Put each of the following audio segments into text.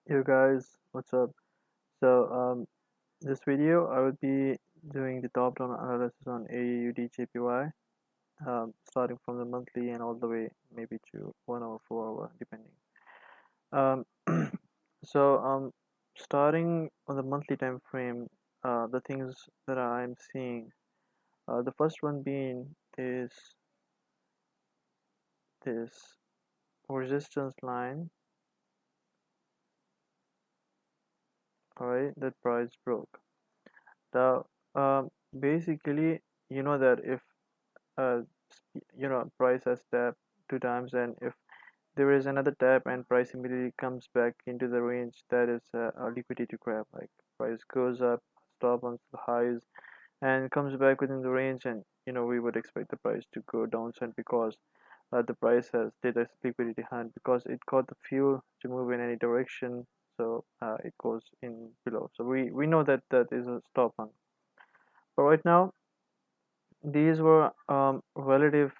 Yo guys, what's up? This video I would be doing the top-down analysis on AUDJPY, starting from the monthly and all the way maybe to 1 hour, 4 hour, depending. Um, so starting on the monthly time frame, the things that I'm seeing, the first one being is this resistance line, alright, that price broke. Now, basically, you know that if uh, price has tapped 2 times, and if there is another tap and price immediately comes back into the range, that is a liquidity grab. Like price goes up, stop on the highs, and comes back within the range, and we would expect the price to go downside because the price has did a liquidity hunt because it got the fuel to move in any direction. So it goes in below, so we know that that is a stop hunt. But right now these were relative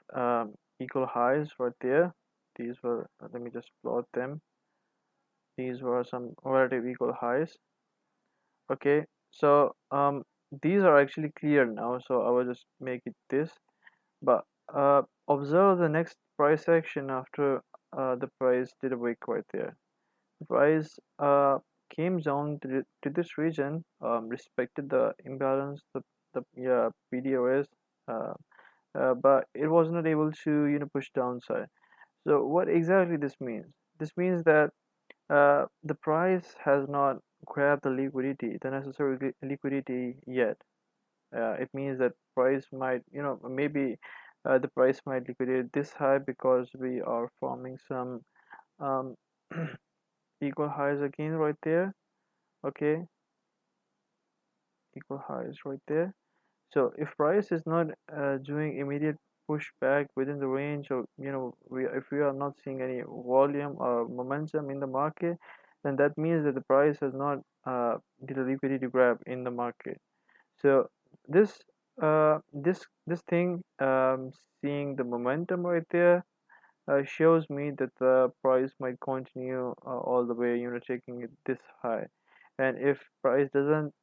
equal highs right there. These were, let me just plot them. These were some relative equal highs. Okay, so these are actually clear now, so I will just make it this. But observe the next price action after the price did a wick right there. The price came down to this region, respected the imbalance, the PDOS, uh, but it was not able to push downside. So what exactly this means? This means that the price has not grabbed the necessary liquidity yet. It means that price might, maybe the price might liquidate this high because we are forming some um, equal highs again right there. Okay, equal highs right there. So if price is not doing immediate pushback within the range, or if we are not seeing any volume or momentum in the market, then that means that the price has not did a liquidity grab in the market. So this this thing, seeing the momentum right there, shows me that the price might continue all the way, taking it this high. And if price doesn't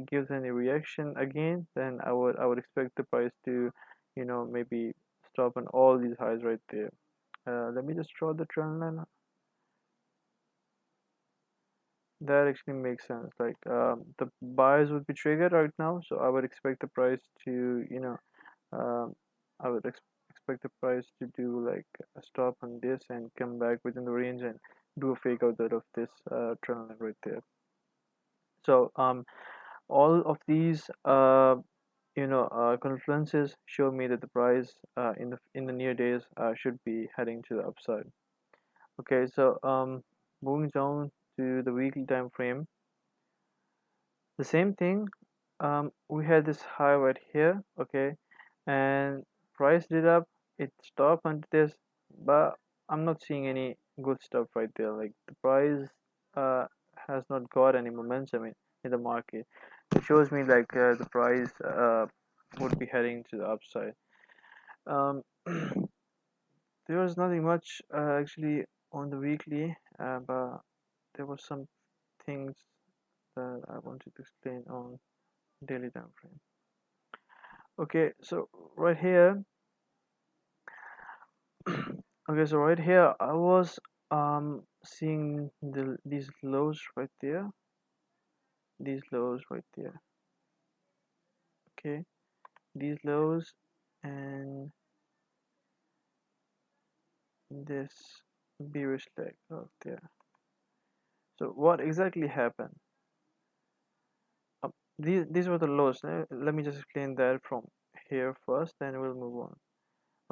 gives any reaction again, then I would expect the price to maybe stop on all these highs right there. Let me just draw the trend line. That actually makes sense. Like the buyers would be triggered right now, so I would expect the price to um, I would expect the price to do like a stop on this and come back within the range and do a fake out of this trend line right there. So all of these confluences show me that the price in the near days should be heading to the upside. Okay, so moving down to the weekly time frame, the same thing. We had this high right here, okay, and price did up, it stopped under this, but I'm not seeing any good stuff right there. Like the price uh, has not got any momentum in the market. It shows me like the price would be heading to the upside. um, there was nothing much actually on the weekly, but there were some things that I wanted to explain on daily time frame. Okay, so right here, okay, so right here, I was seeing these lows right there, these lows right there. Okay, these lows and this bearish leg out there. So what exactly happened? These were the lows. Let me just explain that from here first, then we'll move on.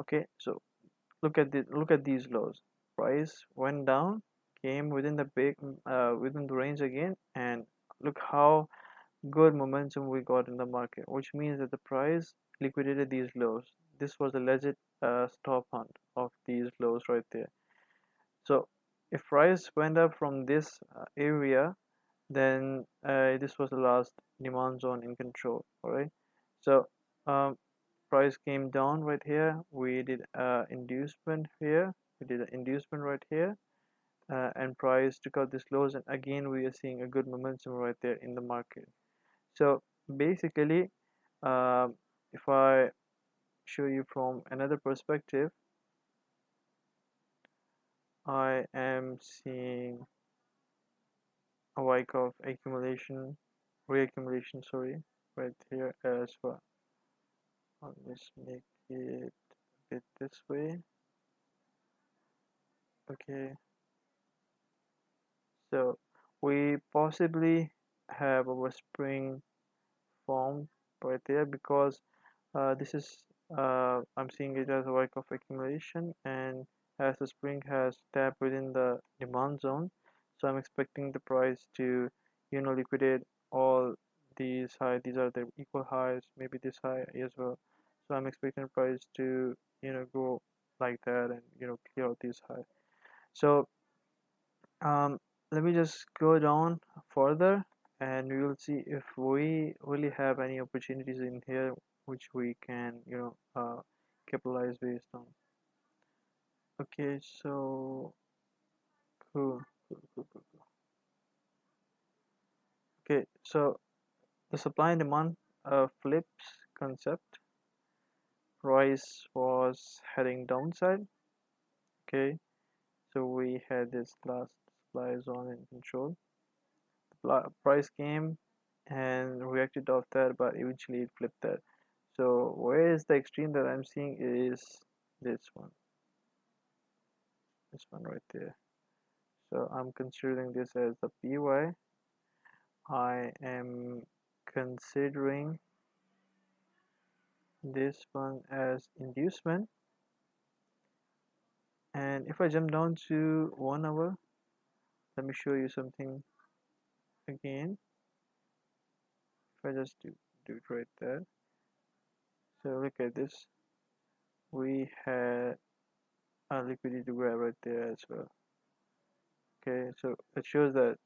Okay, so look at these lows. Price went down, came within the within the range again, and look how good momentum we got in the market, which means that the price liquidated these lows. This was a legit stop hunt of these lows right there. So if price went up from this area, then this was the last demand zone in control. All right, so um, price came down right here. We did inducement here, we did an inducement right here, and price took out this lows, and again we are seeing a good momentum right there in the market. So basically, if I show you from another perspective, I am seeing a Wyckoff accumulation, reaccumulation, sorry, right here as well. I'll just make it a bit this way. Okay, so we possibly have our spring formed right there, because this is I'm seeing it as a Wyckoff accumulation, and as the spring has tapped within the demand zone, so I'm expecting the price to liquidate all these high. These are the equal highs, maybe this high as well. So I'm expecting the price to go like that, and clear out these high. So um, let me just go down further, and we will see if we really have any opportunities in here which we can capitalize based on. Okay, so cool, cool. Okay, so the supply and demand flips concept, price was heading downside. Okay, so we had this last supply zone in control. Price came and reacted off that, but eventually it flipped that. So where is the extreme that I'm seeing is this one right there. So I'm considering this as the PY. I am considering this one as inducement, and if I jump down to 1 hour, let me show you something again. If I just do it right there, so look at this, we had a liquidity grab right there as well. Okay, so it shows that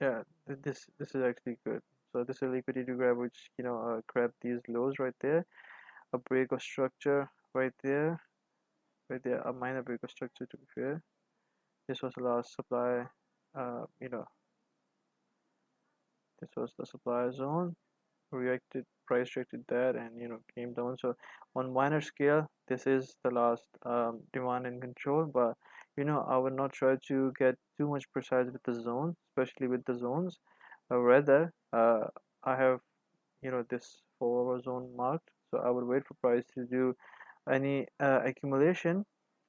yeah, this is actually good. So this is a liquidity grab which grab these lows right there, a break of structure right there, a minor break of structure to be fair. This was the last supply, uh, you know, this was the supply zone, reacted, price reacted that, and came down. So on minor scale, this is the last demand and control, but I would not try to get too much precise with the zone, especially with the zones. Rather, I have this 4 hour zone marked, so I would wait for price to do any accumulation.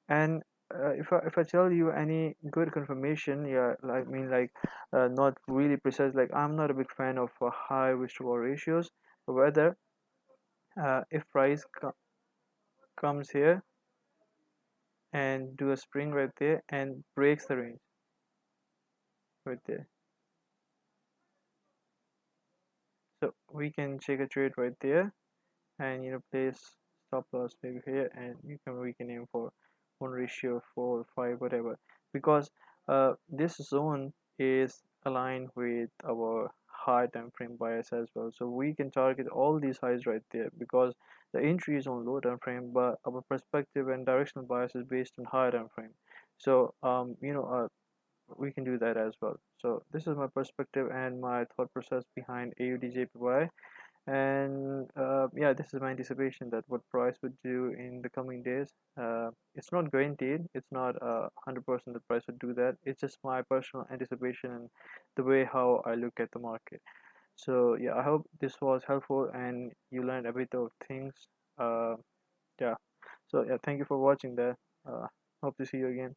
And if I tell you any good confirmation, yeah, I mean, like not really precise, like I'm not a big fan of high risk to reward ratios. Whether if price comes here and do a spring right there and breaks the range right there, so we can check a trade right there, and place stop loss maybe here, and we can aim for 1 ratio 4 5 whatever, because this zone is aligned with our high time frame bias as well, so we can target all these highs right there, because the entry is on low time frame, but our perspective and directional bias is based on high time frame. So we can do that as well. So this is my perspective and my thought process behind AUDJPY, and yeah, this is my anticipation that what price would do in the coming days. It's not guaranteed, it's not 100% the price would do that, it's just my personal anticipation and the way how I look at the market. So yeah, I hope this was helpful and you learned a bit of things. uh, yeah, so yeah, thank you for watching that. Hope to see you again.